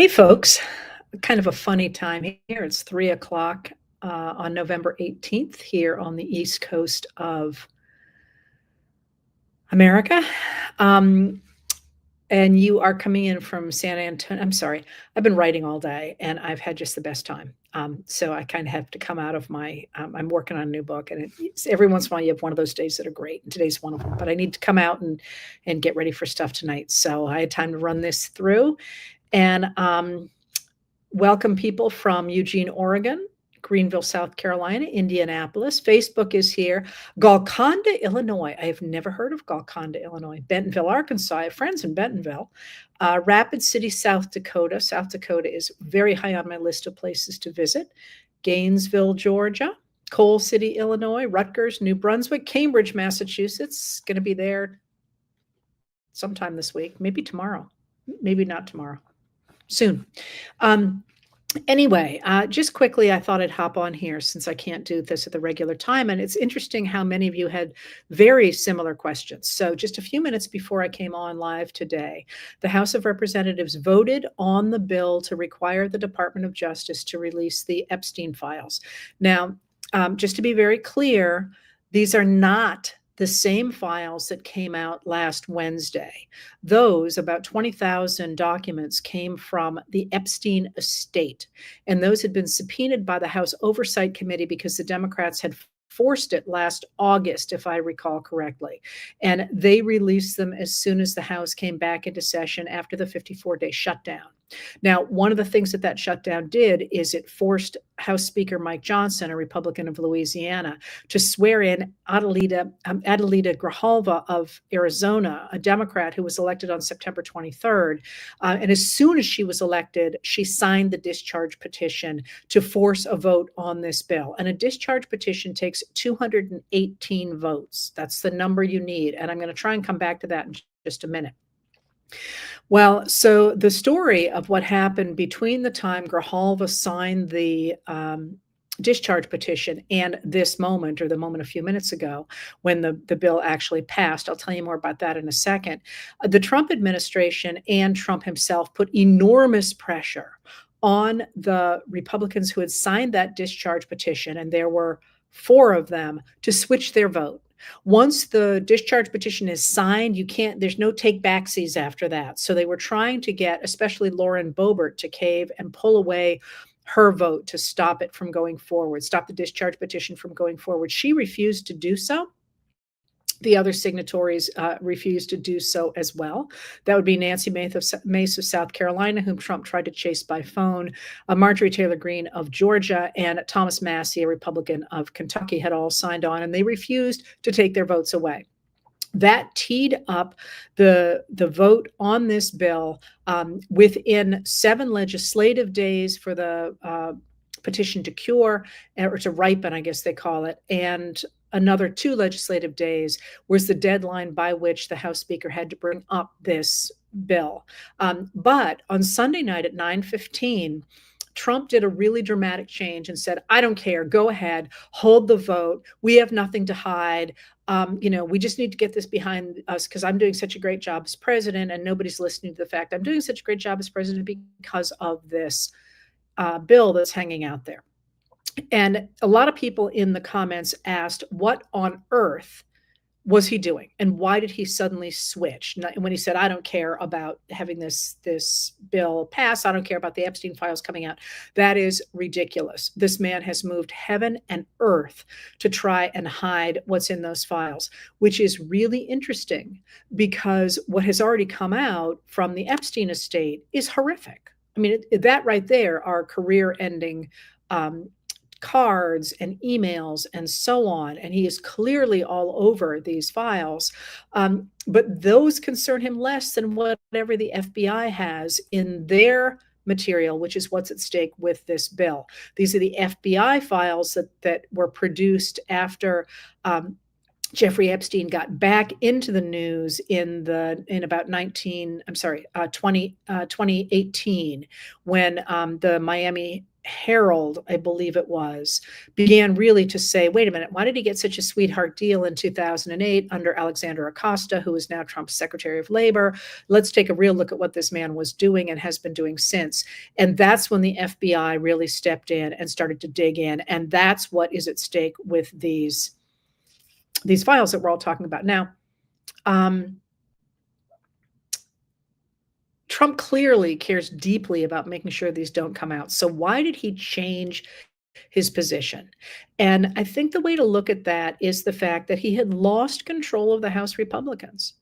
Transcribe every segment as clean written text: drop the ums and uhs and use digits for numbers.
Hey, folks. Kind of a funny time here. It's 3 o'clock on November 18th here on the East Coast of America. Um, and you are coming in from San Antonio. I'm sorry. I've been writing all day and I've had just the best time. So I kind of have to come out of I'm working on a new book, and every once in a while you have one of those days that are great. And today's one of them, but I need to come out and get ready for stuff tonight. So I had time to run this through and, welcome people from Eugene, Oregon, Greenville, South Carolina, Indianapolis. Facebook is here. Golconda, Illinois. I have never heard of Golconda, Illinois. Bentonville, Arkansas. I have friends in Bentonville. Rapid City, South Dakota. South Dakota is very high on my list of places to visit. Gainesville, Georgia. Coal City, Illinois. Rutgers, New Brunswick. Cambridge, Massachusetts. Going to be there sometime this week. Maybe tomorrow. Maybe not tomorrow. Soon. Anyway, just quickly, I thought I'd hop on here since I can't do this at the regular time. And it's interesting how many of you had very similar questions. So just a few minutes before I came on live today, the House of Representatives voted on the bill to require the Department of Justice to release the Epstein files. Now, just to be very clear, these are not the same files that came out last Wednesday. Those, about 20,000 documents, came from the Epstein estate, and those had been subpoenaed by the House Oversight Committee because the Democrats had forced it last August, if I recall correctly. And they released them as soon as the House came back into session after the 54-day shutdown. Now, one of the things that shutdown did is it forced House Speaker Mike Johnson, a Republican of Louisiana, to swear in Adelita Grijalva of Arizona, a Democrat who was elected on September 23rd. And as soon as she was elected, she signed the discharge petition to force a vote on this bill. And a discharge petition takes 218 votes. That's the number you need. And I'm going to try and come back to that in just a minute. Well, so the story of what happened between the time Grijalva signed the discharge petition and this moment, or the moment a few minutes ago when the bill actually passed, I'll tell you more about that in a second. The Trump administration and Trump himself put enormous pressure on the Republicans who had signed that discharge petition, and there were 4 of them, to switch their vote. Once the discharge petition is signed, there's no take backsies after that. So they were trying to get, especially Lauren Boebert, to cave and pull away her vote to stop it from going forward, stop the discharge petition from going forward. She refused to do so. The other signatories refused to do so as well. That would be Nancy Mace of South Carolina, whom Trump tried to chase by phone, Marjorie Taylor Greene of Georgia, and Thomas Massie, a Republican of Kentucky, had all signed on, and they refused to take their votes away. That teed up the vote on this bill within 7 legislative days for the petition to cure, or to ripen, I guess they call it, and another 2 legislative days was the deadline by which the House Speaker had to bring up this bill. But on Sunday night at 9:15, Trump did a really dramatic change and said, I don't care, go ahead, hold the vote. We have nothing to hide. We just need to get this behind us because I'm doing such a great job as president, and nobody's listening to the fact I'm doing such a great job as president because of this bill that's hanging out there. And a lot of people in the comments asked, what on earth was he doing? And why did he suddenly switch? When he said, I don't care about having this bill pass, I don't care about the Epstein files coming out. That is ridiculous. This man has moved heaven and earth to try and hide what's in those files, which is really interesting because what has already come out from the Epstein estate is horrific. I mean, that right there are career-ending cards and emails and so on. And he is clearly all over these files. But those concern him less than whatever the FBI has in their material, which is what's at stake with this bill. These are the FBI files that were produced after Jeffrey Epstein got back into the news in about 2018, when the Miami Herald, I believe it was, began really to say, wait a minute, why did he get such a sweetheart deal in 2008 under Alexander Acosta, who is now Trump's Secretary of Labor? Let's take a real look at what this man was doing and has been doing since. And that's when the FBI really stepped in and started to dig in. And that's what is at stake with these files that we're all talking about now. Trump clearly cares deeply about making sure these don't come out. So why did he change his position? And I think the way to look at that is the fact that he had lost control of the House Republicans.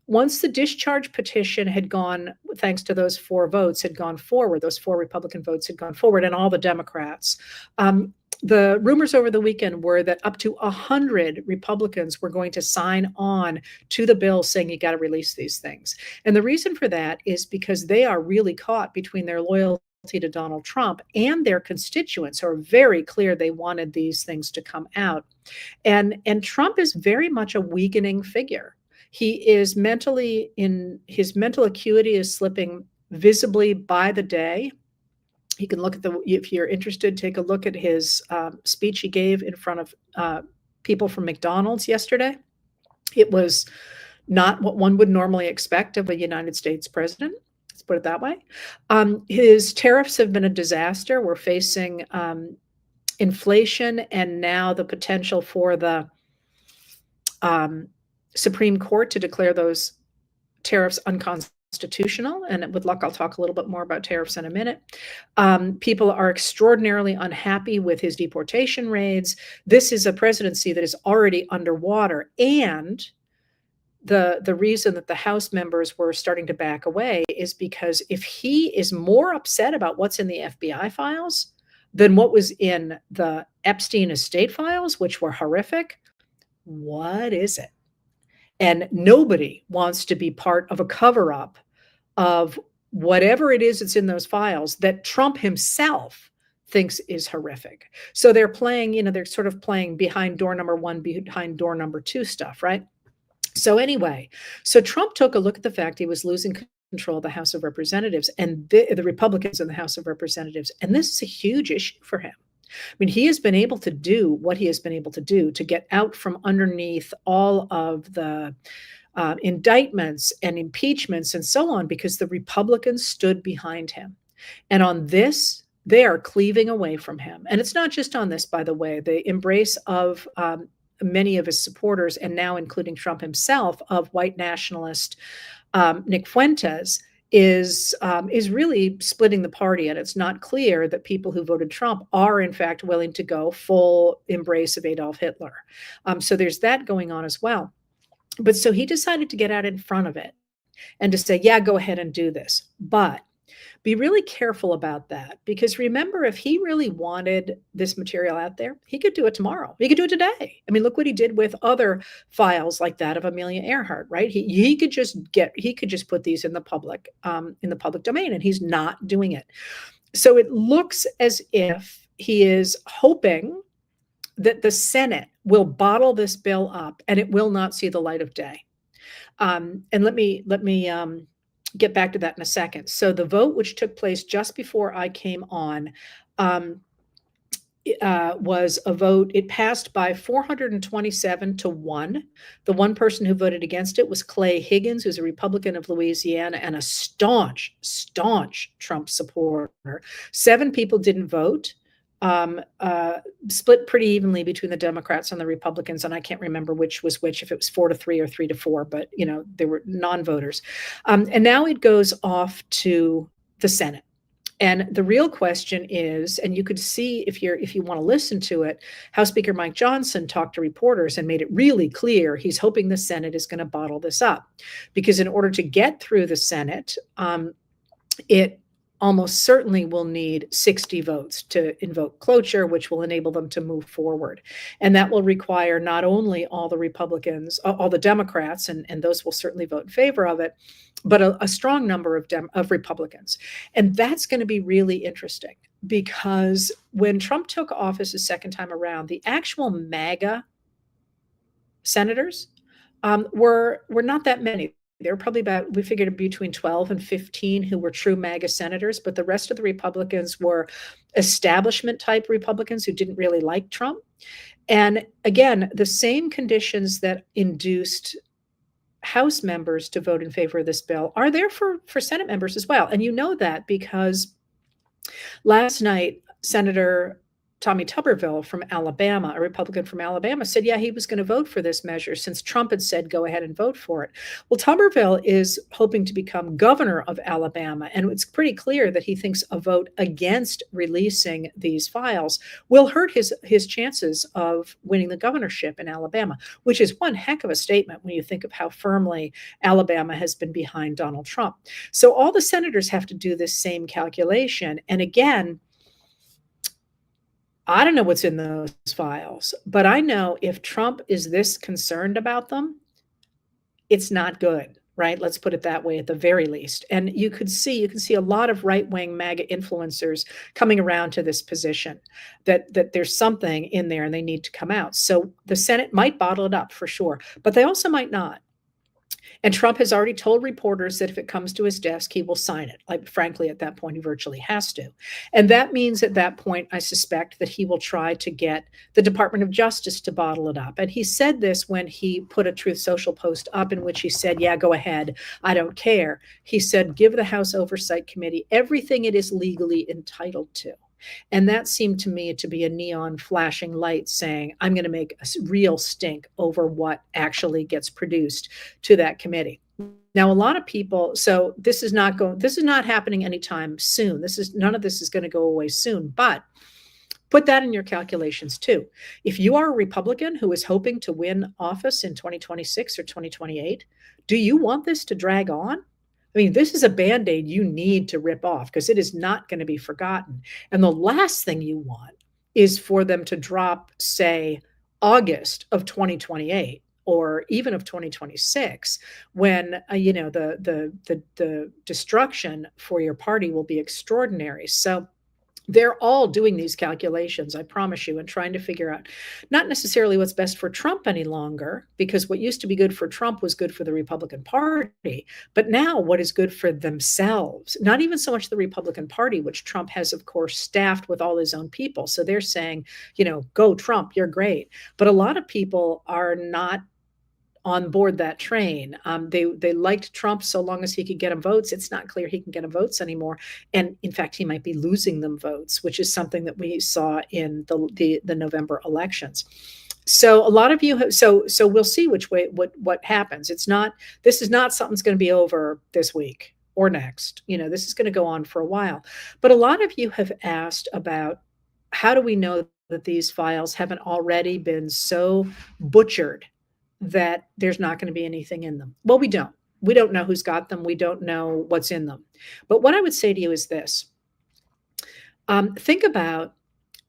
Once the discharge petition had gone, thanks to those 4 votes, had gone forward, those 4 Republican votes had gone forward, and all the Democrats, the rumors over the weekend were that up to 100 Republicans were going to sign on to the bill saying you got to release these things. And the reason for that is because they are really caught between their loyalty to Donald Trump and their constituents who are very clear they wanted these things to come out. And Trump is very much a weakening figure. He is his mental acuity is slipping visibly by the day. You can look at if you're interested, take a look at his speech he gave in front of people from McDonald's yesterday. It was not what one would normally expect of a United States president. Let's put it that way. His tariffs have been a disaster. We're facing inflation and now the potential for the Supreme Court to declare those tariffs unconstitutional. And with luck, I'll talk a little bit more about tariffs in a minute. People are extraordinarily unhappy with his deportation raids. This is a presidency that is already underwater. And the reason that the House members were starting to back away is because if he is more upset about what's in the FBI files than what was in the Epstein estate files, which were horrific, what is it? And nobody wants to be part of a cover-up of whatever it is that's in those files that Trump himself thinks is horrific. So they're playing, they're sort of playing behind door number 1, behind door number 2 stuff, right? So anyway, so Trump took a look at the fact he was losing control of the House of Representatives and the Republicans in the House of Representatives. And this is a huge issue for him. I mean, he has been able to do what he has been able to do to get out from underneath all of the indictments and impeachments and so on because the Republicans stood behind him. And on this, they are cleaving away from him. And it's not just on this, by the way, the embrace of many of his supporters, and now including Trump himself, of white nationalist Nick Fuentes, is really splitting the party. And it's not clear that people who voted Trump are in fact willing to go full embrace of Adolf Hitler. So there's that going on as well. But so he decided to get out in front of it and to say, yeah, go ahead and do this. But be really careful about that, because remember, if he really wanted this material out there, he could do it tomorrow. He could do it today. I mean, look what he did with other files like that of Amelia Earhart, right? He could just put these in the public domain, and he's not doing it. So it looks as if he is hoping that the Senate will bottle this bill up and it will not see the light of day. And let me get back to that in a second. So the vote, which took place just before I came on, was a vote. It passed by 427 to 1. The one person who voted against it was Clay Higgins, who's a Republican of Louisiana and a staunch Trump supporter. 7 people didn't vote. Split pretty evenly between the Democrats and the Republicans, and I can't remember which was which, if it was 4-3 or 3-4, but there were non-voters. And now it goes off to the Senate. And the real question is, and you could see if you want to listen to it, House Speaker Mike Johnson talked to reporters and made it really clear he's hoping the Senate is going to bottle this up, because in order to get through the Senate, it almost certainly will need 60 votes to invoke cloture, which will enable them to move forward. And that will require not only all the Republicans, all the Democrats, and those will certainly vote in favor of it, but a strong number of Republicans. And that's going to be really interesting, because when Trump took office a second time around, the actual MAGA senators were not that many. There were probably about, we figured between 12 and 15 who were true MAGA senators, but the rest of the Republicans were establishment type Republicans who didn't really like Trump. And again, the same conditions that induced House members to vote in favor of this bill are there for Senate members as well. And you know that because last night, Senator Tommy Tuberville from Alabama, a Republican from Alabama, said, yeah, he was going to vote for this measure since Trump had said, go ahead and vote for it. Well, Tuberville is hoping to become governor of Alabama, and it's pretty clear that he thinks a vote against releasing these files will hurt his chances of winning the governorship in Alabama, which is one heck of a statement when you think of how firmly Alabama has been behind Donald Trump. So all the senators have to do this same calculation. And again, I don't know what's in those files, but I know if Trump is this concerned about them, it's not good, right? Let's put it that way at the very least. And you can see a lot of right-wing MAGA influencers coming around to this position that there's something in there and they need to come out. So the Senate might bottle it up for sure, but they also might not. And Trump has already told reporters that if it comes to his desk, he will sign it. Like, frankly, at that point, he virtually has to. And that means at that point, I suspect that he will try to get the Department of Justice to bottle it up. And he said this when he put a Truth Social post up in which he said, yeah, go ahead. I don't care. He said, give the House Oversight Committee everything it is legally entitled to. And that seemed to me to be a neon flashing light saying, I'm going to make a real stink over what actually gets produced to that committee. Now, a lot of people, so this is not happening anytime soon. None of this is going to go away soon, but put that in your calculations too. If you are a Republican who is hoping to win office in 2026 or 2028, do you want this to drag on? I mean, this is a Band-Aid you need to rip off because it is not going to be forgotten. And the last thing you want is for them to drop, say, August of 2028 or even of 2026, when the destruction for your party will be extraordinary. So they're all doing these calculations, I promise you, and trying to figure out not necessarily what's best for Trump any longer, because what used to be good for Trump was good for the Republican Party, but now what is good for themselves, not even so much the Republican Party, which Trump has, of course, staffed with all his own people. So they're saying, go Trump, you're great. But a lot of people are not on board that train. They liked Trump so long as he could get them votes. It's not clear he can get them votes anymore. And in fact, he might be losing them votes, which is something that we saw in the November elections. So a lot of you so we'll see what happens. This is not something's going to be over this week or next. This is going to go on for a while. But a lot of you have asked about how do we know that these files haven't already been so butchered that there's not going to be anything in them. Well, we don't. We don't know who's got them. We don't know what's in them. But what I would say to you is this. Think about,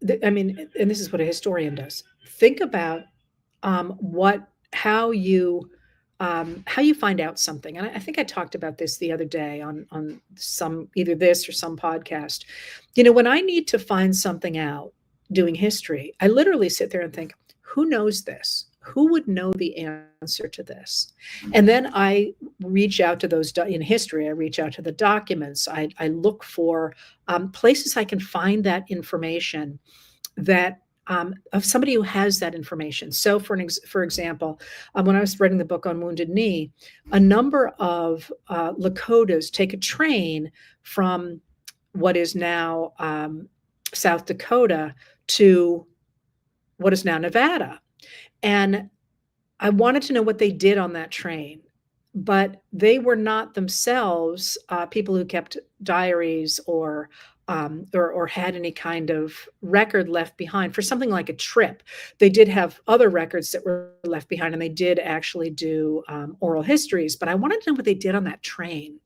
and this is what a historian does. Think about how you find out something. And I think I talked about this the other day on some, either this or some podcast. When I need to find something out doing history, I literally sit there and think, who knows this? Who would know the answer to this? And then I reach out to those in history. I reach out to the documents. I look for places I can find that information that of somebody who has that information. So for example, when I was writing the book on Wounded Knee, a number of Lakotas take a train from what is now South Dakota to what is now Nevada. And I wanted to know what they did on that train, but they were not themselves people who kept diaries or had any kind of record left behind for something like a trip. They did have other records that were left behind, and they did actually do oral histories, but I wanted to know what they did on that train.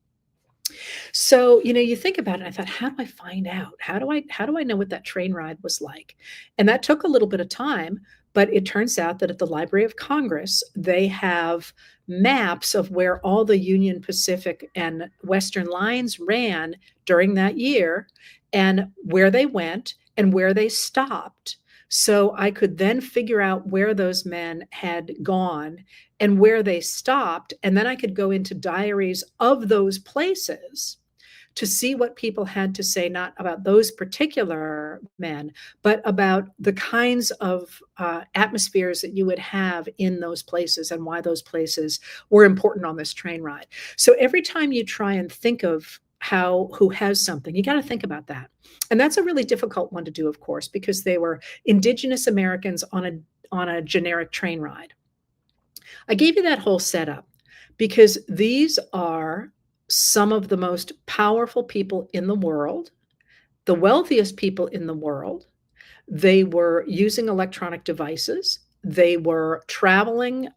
So, you think about it, and I thought, how do I find out? How do I know what that train ride was like? And that took a little bit of time, but it turns out that at the Library of Congress, they have maps of where all the Union Pacific and Western lines ran during that year and where they went and where they stopped So I could then figure out where those men had gone and where they stopped. And then I could go into diaries of those places to see what people had to say, not about those particular men, but about the kinds of atmospheres that you would have in those places and why those places were important on this train ride. So every time you try and think of who has something, you got to think about that. And that's a really difficult one to do, of course, because they were indigenous Americans on a generic train ride. I gave you that whole setup because these are some of the most powerful people in the world, the wealthiest people in the world. They were using electronic devices. They were traveling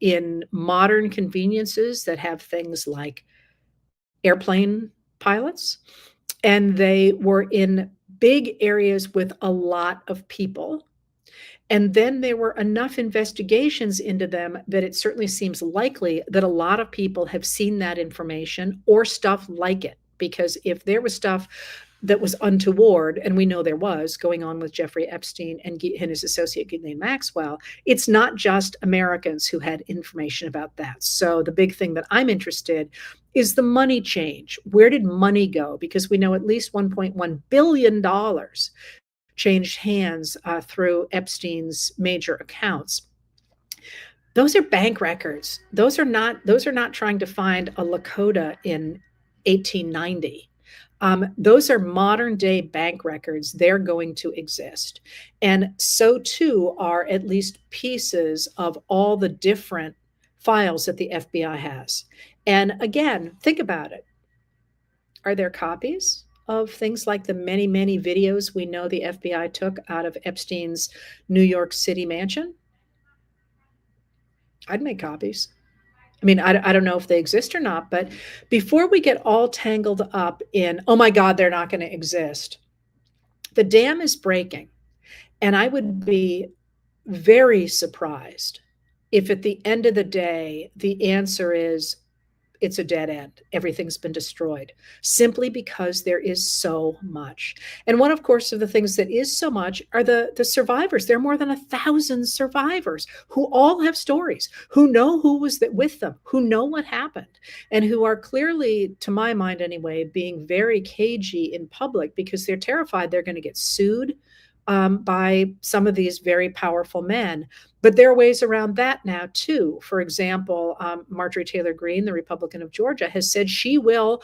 in modern conveniences that have things like airplane pilots, and they were in big areas with a lot of people. And then there were enough investigations into them that it certainly seems likely that a lot of people have seen that information or stuff like it. Because if there was stuff that was untoward, and we know there was going on with Jeffrey Epstein and his associate Ghislaine Maxwell, it's not just Americans who had information about that. So the big thing that I'm interested is the money change. Where did money go? Because we know at least $1.1 billion changed hands through Epstein's major accounts. Those are bank records. Those are not trying to find a Lakota in 1890. Those are modern day bank records. They're going to exist. And so too are at least pieces of all the different files that the FBI has. And again, think about it. Are there copies of things like the many, many videos we know the FBI took out of Epstein's New York City mansion? I'd make copies. I mean, I don't know if they exist or not, but before we get all tangled up in, oh my God, they're not going to exist, the dam is breaking. And I would be very surprised if at the end of the day, the answer is it's a dead end. Everything's been destroyed simply because there is so much. And one, of course, of the things that is so much are the survivors. There are more than 1,000 survivors who all have stories, who know who was with them, who know what happened, and who are clearly, to my mind anyway, being very cagey in public because they're terrified they're going to get sued by some of these very powerful men. But there are ways around that now, too. For example, Marjorie Taylor Greene, the Republican of Georgia, has said she will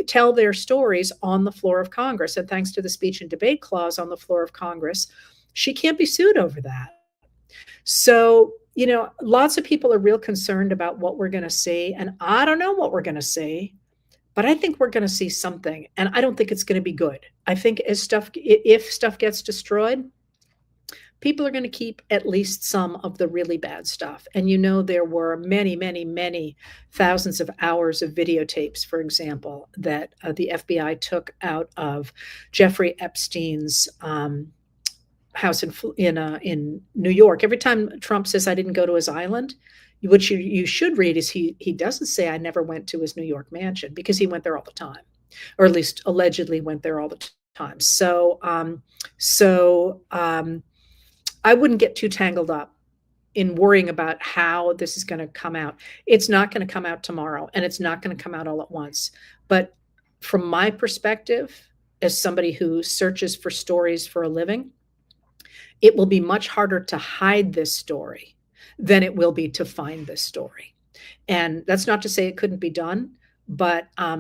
tell their stories on the floor of Congress. And thanks to the speech and debate clause on the floor of Congress, she can't be sued over that. So, lots of people are real concerned about what we're going to see. And I don't know what we're going to see. But I think we're going to see something, and I don't think it's going to be good. I think if stuff gets destroyed, people are going to keep at least some of the really bad stuff. And there were many, many, many thousands of hours of videotapes, for example, that the FBI took out of Jeffrey Epstein's house in New York. Every time Trump says, "I didn't go to his island," what you should read is he doesn't say, "I never went to his New York mansion," because he went there all the time, or at least allegedly went there all the time. So I wouldn't get too tangled up in worrying about how this is going to come out. It's not going to come out tomorrow, and it's not going to come out all at once. But from my perspective, as somebody who searches for stories for a living, it will be much harder to hide this story than it will be to find this story. And that's not to say it couldn't be done, but I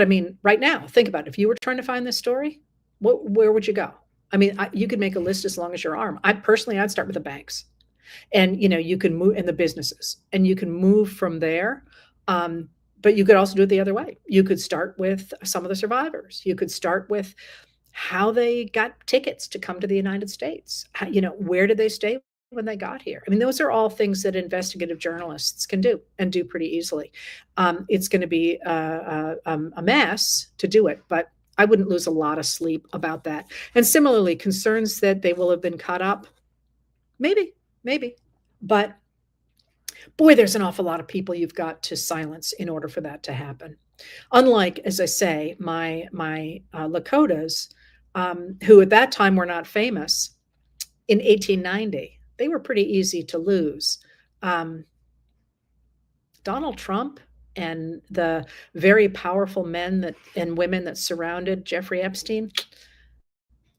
mean, right now, think about it. If you were trying to find this story, where would you go? I mean, you could make a list as long as your arm. I'd start with the banks, and you can move in the businesses, and you can move from there. But you could also do it the other way. You could start with some of the survivors. You could start with how they got tickets to come to the United States. Where did they stay when they got here? I mean, those are all things that investigative journalists can do and do pretty easily. It's going to be a mess to do it, but I wouldn't lose a lot of sleep about that. And similarly, concerns that they will have been cut up, maybe, but boy, there's an awful lot of people you've got to silence in order for that to happen. Unlike, as I say, my Lakotas, who at that time were not famous, in 1890, they were pretty easy to lose. Um, Donald Trump and the very powerful men that and women that surrounded Jeffrey Epstein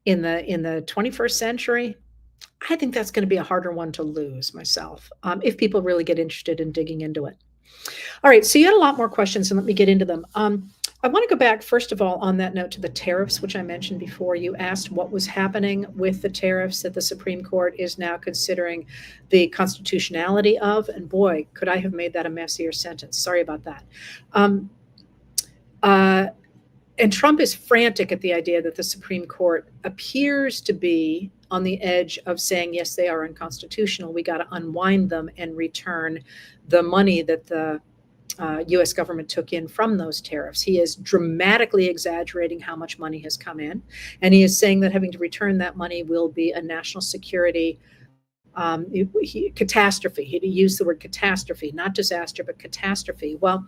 in the 21st century, I think that's going to be a harder one to lose myself, if people really get interested in digging into it. All right, so you had a lot more questions, and let me get into them. I want to go back, first of all, on that note to the tariffs, which I mentioned before. You asked what was happening with the tariffs that the Supreme Court is now considering the constitutionality of. And boy, could I have made that a messier sentence. Sorry about that. Um, uh, and Trump is frantic at the idea that the Supreme Court appears to be on the edge of saying, yes, they are unconstitutional. We got to unwind them and return the money that the US government took in from those tariffs. He is dramatically exaggerating how much money has come in. And he is saying that having to return that money will be a national security catastrophe. He used the word catastrophe, not disaster, but catastrophe. Well,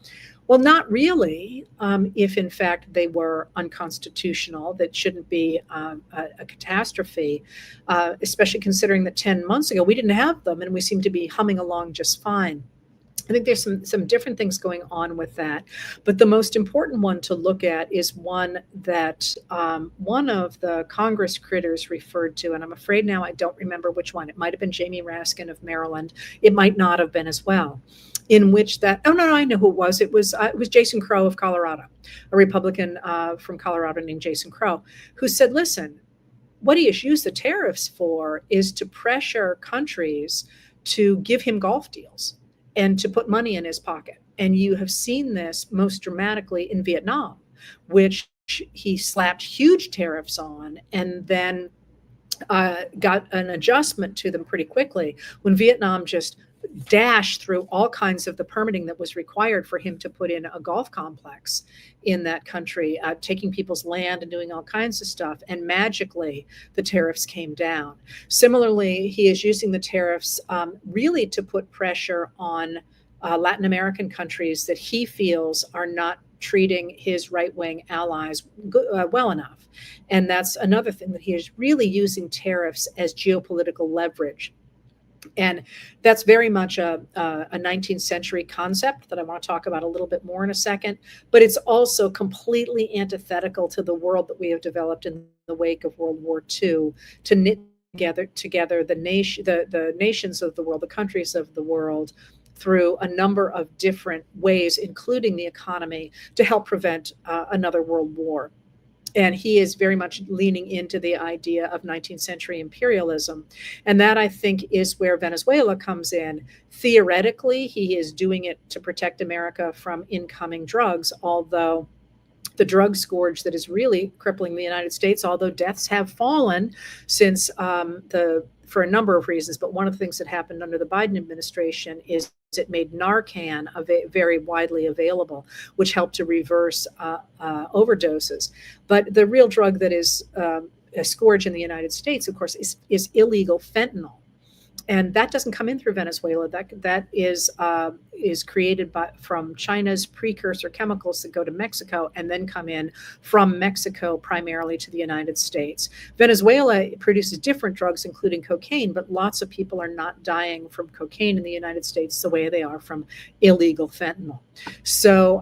not really. If in fact they were unconstitutional, that shouldn't be a catastrophe, especially considering that 10 months ago we didn't have them and we seem to be humming along just fine. I think there's some different things going on with that, but the most important one to look at is one that one of the Congress critters referred to, and I'm afraid now I don't remember which one. It might have been Jamie Raskin of Maryland. It might not have been as well. In which that no, I know who it was. It was Jason Crow of Colorado, a Republican from Colorado named Jason Crow, who said, "Listen, what he has used the tariffs for is to pressure countries to give him golf deals and to put money in his pocket. And you have seen this most dramatically in Vietnam, which he slapped huge tariffs on and then got an adjustment to them pretty quickly when Vietnam just dashed through all kinds of the permitting that was required for him to put in a golf complex in that country, taking people's land and doing all kinds of stuff. And magically, the tariffs came down. Similarly, he is using the tariffs really to put pressure on Latin American countries that he feels are not treating his right-wing allies well enough. And that's another thing, that he is really using tariffs as geopolitical leverage. And that's very much a 19th century concept that I want to talk about a little bit more in a second. But it's also completely antithetical to the world that we have developed in the wake of World War II to knit together the nations of the world, the countries of the world, through a number of different ways, including the economy, to help prevent another world war. And he is very much leaning into the idea of 19th century imperialism. And that, I think, is where Venezuela comes in. Theoretically, he is doing it to protect America from incoming drugs, although the drug scourge that is really crippling the United States, although deaths have fallen since for a number of reasons. But one of the things that happened under the Biden administration is it made Narcan very widely available, which helped to reverse overdoses. But the real drug that is a scourge in the United States, of course, is illegal fentanyl. And that doesn't come in through Venezuela. That is created from China's precursor chemicals that go to Mexico and then come in from Mexico primarily to the United States. Venezuela produces different drugs, including cocaine, but lots of people are not dying from cocaine in the United States the way they are from illegal fentanyl. So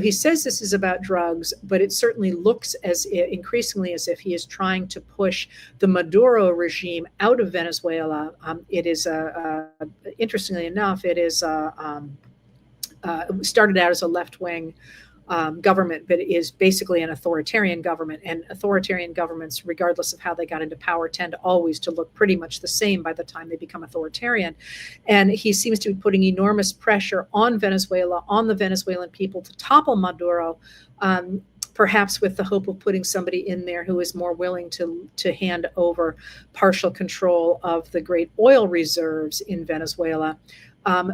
he says this is about drugs, but it certainly looks increasingly as if he is trying to push the Maduro regime out of Venezuela. It is, interestingly enough, it is started out as a left-wing government, but it is basically an authoritarian government. And authoritarian governments, regardless of how they got into power, tend always to look pretty much the same by the time they become authoritarian. And he seems to be putting enormous pressure on Venezuela, on the Venezuelan people, to topple Maduro, perhaps with the hope of putting somebody in there who is more willing to hand over partial control of the great oil reserves in Venezuela.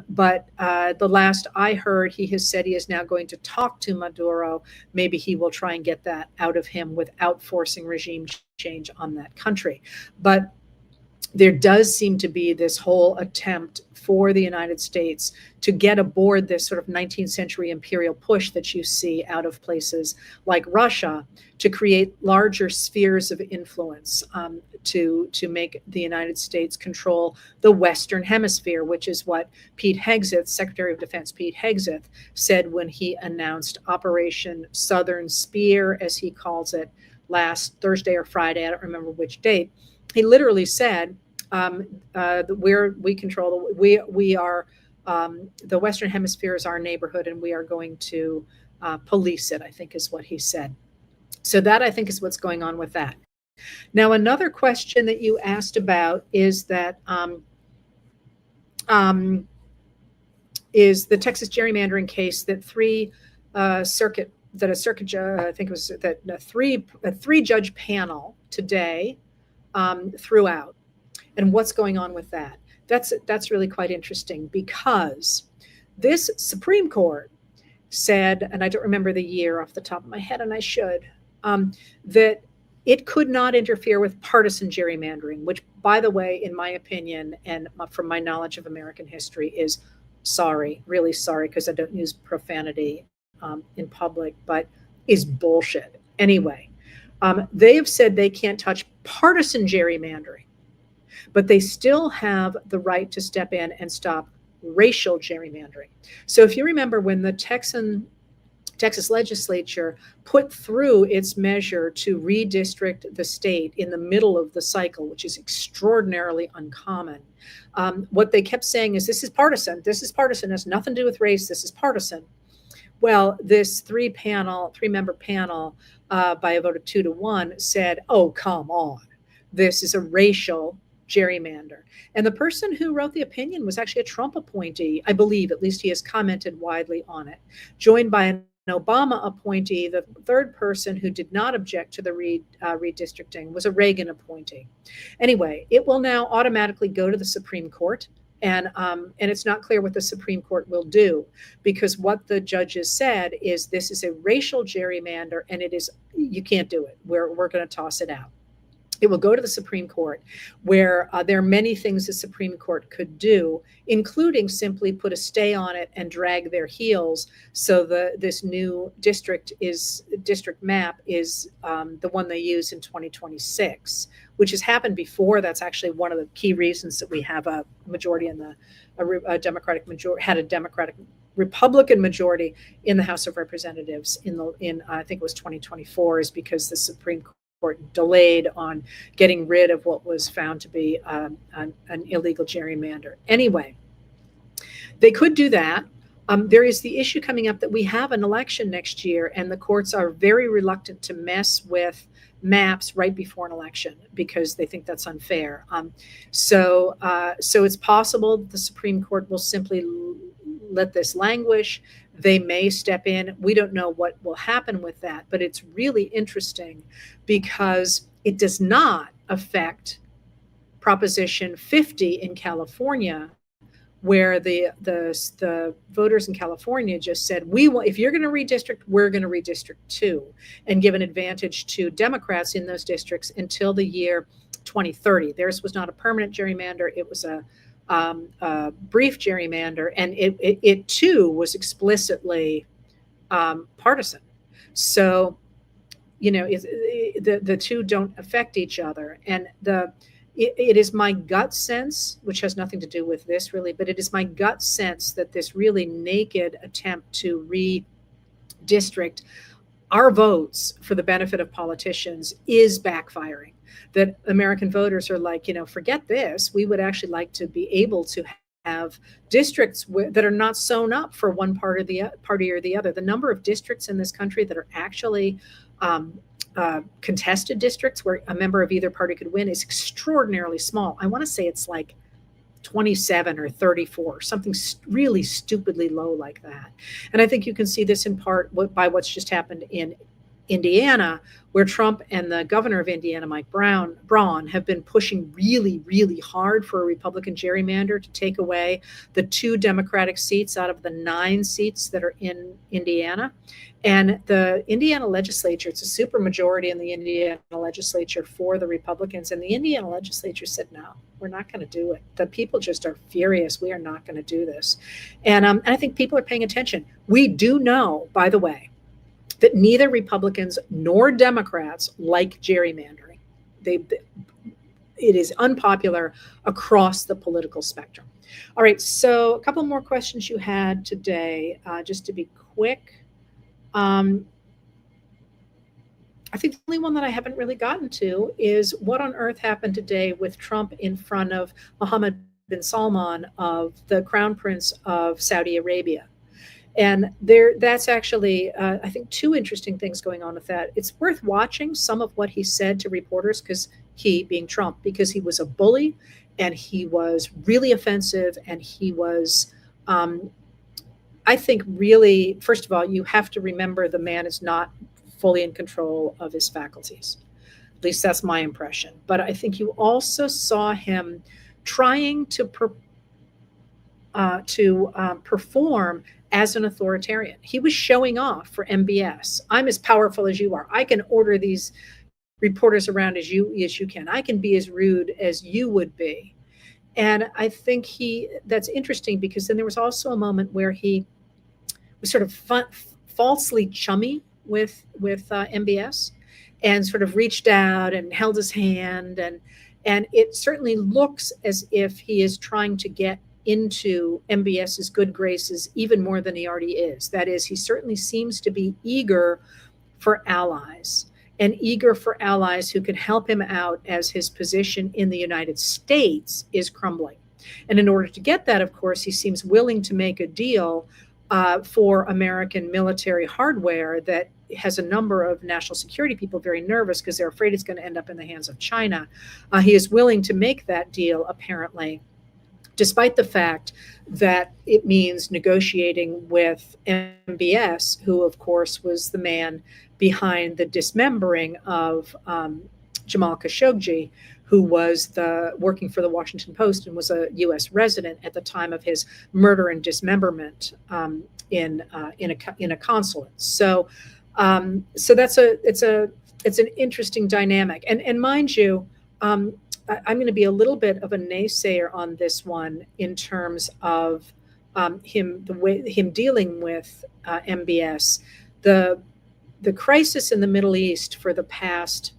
But the last I heard, he has said he is now going to talk to Maduro. Maybe he will try and get that out of him without forcing regime change on that country. But there does seem to be this whole attempt for the United States to get aboard this sort of 19th century imperial push that you see out of places like Russia to create larger spheres of influence, to make the United States control the Western Hemisphere, which is what Pete Hegseth, Secretary of Defense Pete Hegseth, said when he announced Operation Southern Spear, as he calls it, last Thursday or Friday. I don't remember which date. He literally said, we control we are the Western Hemisphere is our neighborhood, and we are going to police it, I think is what he said. So that, I think, is what's going on with that. Now, another question that you asked about is that is the Texas gerrymandering case that a circuit judge, I think it was that a three judge panel today threw out. And what's going on with that? That's really quite interesting, because this Supreme Court said, and I don't remember the year off the top of my head, and I should, that it could not interfere with partisan gerrymandering, which, by the way, in my opinion, and from my knowledge of American history, is really sorry, because I don't use profanity in public, but is bullshit. Anyway, they have said they can't touch partisan gerrymandering, but they still have the right to step in and stop racial gerrymandering. So if you remember, when the Texas legislature put through its measure to redistrict the state in the middle of the cycle, which is extraordinarily uncommon, what they kept saying is, this is partisan, it has nothing to do with race, this is partisan. Well, this three-member panel, by a vote of 2-1, said, oh, come on, this is a racial gerrymander. And the person who wrote the opinion was actually a Trump appointee, I believe. At least he has commented widely on it, joined by an Obama appointee. The third person who did not object to the redistricting was a Reagan appointee. Anyway, it will now automatically go to the Supreme Court. And it's not clear what the Supreme Court will do, because what the judges said is, this is a racial gerrymander, and you can't do it. We're going to toss it out. It will go to the Supreme Court, where there are many things the Supreme Court could do, including simply put a stay on it and drag their heels. So this new district map is the one they use in 2026, which has happened before. That's actually one of the key reasons that we have a majority in a Democratic majority, had a Republican majority in the House of Representatives in I think it was 2024, is because the Supreme Court delayed on getting rid of what was found to be an illegal gerrymander. Anyway, they could do that. There is the issue coming up that we have an election next year, and the courts are very reluctant to mess with maps right before an election because they think that's unfair. So it's possible the Supreme Court will simply let this languish. They may step in. We don't know what will happen with that, but it's really interesting because it does not affect Proposition 50 in California, where the voters in California just said, if you're going to redistrict, we're going to redistrict too, and give an advantage to Democrats in those districts until the year 2030. Theirs was not a permanent gerrymander. It was a brief gerrymander, and it too was explicitly partisan. So, the two don't affect each other. And it is my gut sense, which has nothing to do with this really, but it is my gut sense that this really naked attempt to redistrict our votes for the benefit of politicians is backfiring. That American voters are like, forget this. We would actually like to be able to have districts that are not sewn up for one party or the other. The number of districts in this country that are actually contested districts where a member of either party could win is extraordinarily small. I want to say it's like 27 or 34, something really stupidly low like that. And I think you can see this in part by what's just happened in Indiana, where Trump and the governor of Indiana, Mike Braun, have been pushing really, really hard for a Republican gerrymander to take away the 2 Democratic seats out of the 9 seats that are in Indiana. And the Indiana legislature, it's a supermajority in the Indiana legislature for the Republicans. And the Indiana legislature said, no, we're not going to do it. The people just are furious. We are not going to do this. And I think people are paying attention. We do know, by the way, that neither Republicans nor Democrats like gerrymandering. It is unpopular across the political spectrum. All right, so a couple more questions you had today, just to be quick. I think the only one that I haven't really gotten to is what on earth happened today with Trump in front of Mohammed bin Salman, of the Crown Prince of Saudi Arabia. And that's actually, I think, 2 interesting things going on with that. It's worth watching some of what he said to reporters, because he, being Trump, because he was a bully and he was really offensive, and he was, I think, really, first of all, you have to remember the man is not fully in control of his faculties. At least that's my impression. But I think you also saw him trying to perform as an authoritarian. He was showing off for MBS. I'm as powerful as you are. I can order these reporters around as you can. I can be as rude as you would be. And I think that's interesting, because then there was also a moment where he was sort of falsely chummy with MBS, and sort of reached out and held his hand. And it certainly looks as if he is trying to get into MBS's good graces even more than he already is. That is, he certainly seems to be eager for allies, and eager for allies who can help him out as his position in the United States is crumbling. And in order to get that, of course, he seems willing to make a deal for American military hardware that has a number of national security people very nervous, because they're afraid it's going to end up in the hands of China. He is willing to make that deal, apparently, despite the fact that it means negotiating with MBS, who, of course, was the man behind the dismembering of Jamal Khashoggi, who was working for the Washington Post and was a U.S. resident at the time of his murder and dismemberment in a consulate. So it's an interesting dynamic. And mind you, I'm going to be a little bit of a naysayer on this one in terms of him dealing with MBS. The crisis in the Middle East for the past,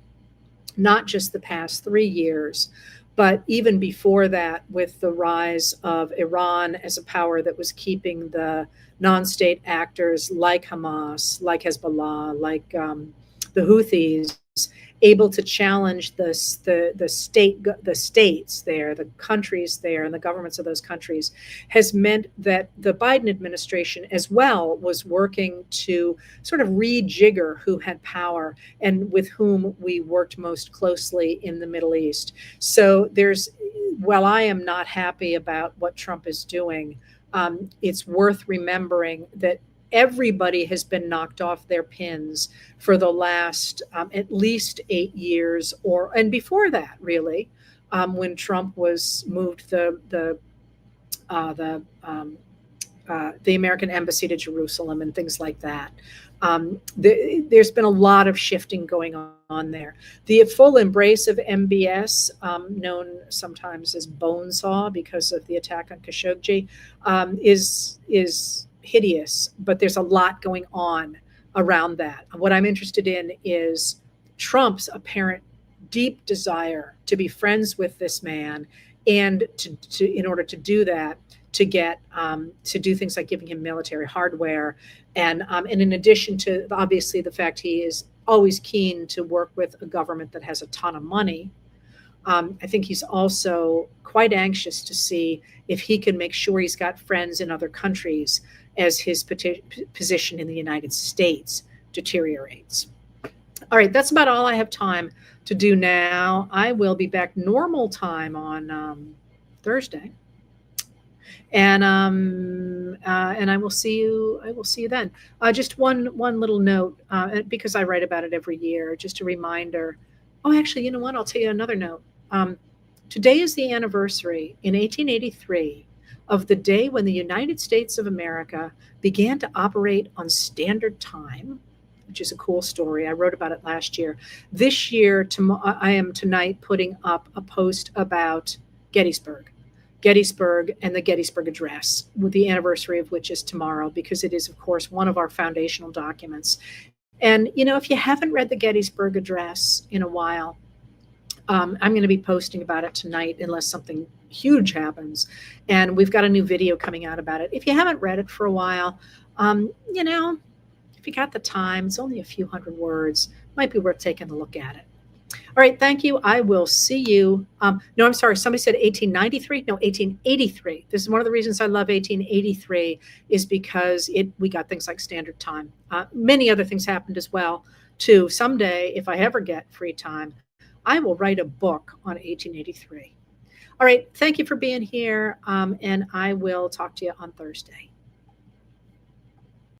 not just the past 3 years, but even before that, with the rise of Iran as a power that was keeping the non-state actors like Hamas, like Hezbollah, like the Houthis, able to challenge the states there, the countries there, and the governments of those countries, has meant that the Biden administration as well was working to sort of rejigger who had power and with whom we worked most closely in the Middle East. So while I am not happy about what Trump is doing, it's worth remembering that everybody has been knocked off their pins for the last at least 8 years, and before that, really, when Trump was moved the American embassy to Jerusalem and things like that. There's been a lot of shifting going on there. The full embrace of MBS, known sometimes as Bonesaw because of the attack on Khashoggi, is hideous, but there's a lot going on around that. What I'm interested in is Trump's apparent deep desire to be friends with this man, and to in order to do that, to get to do things like giving him military hardware, and in addition to obviously the fact he is always keen to work with a government that has a ton of money. I think he's also quite anxious to see if he can make sure he's got friends in other countries as his position in the United States deteriorates. All right, that's about all I have time to do now. I will be back normal time on Thursday. And And I will see you. I will see you then. Just one little note, because I write about it every year. Just a reminder. Oh, actually, you know what? I'll tell you another note. Um, Today is the anniversary in 1883 of the day when the United States of America began to operate on Standard Time, which is a cool story. I wrote about it last year. This year, I am tonight putting up a post about Gettysburg. Gettysburg and the Gettysburg Address, with the anniversary of which is tomorrow, because it is, of course, one of our foundational documents. And, if you haven't read the Gettysburg Address in a while, I'm going to be posting about it tonight unless something huge happens. And we've got a new video coming out about it. If you haven't read it for a while, if you got the time, it's only a few hundred words, might be worth taking a look at it. All right, thank you. I will see you. No, I'm sorry. Somebody said 1893. No, 1883. This is one of the reasons I love 1883 is because we got things like Standard Time. Many other things happened as well, too. Someday, if I ever get free time, I will write a book on 1883. All right, thank you for being here, and I will talk to you on Thursday.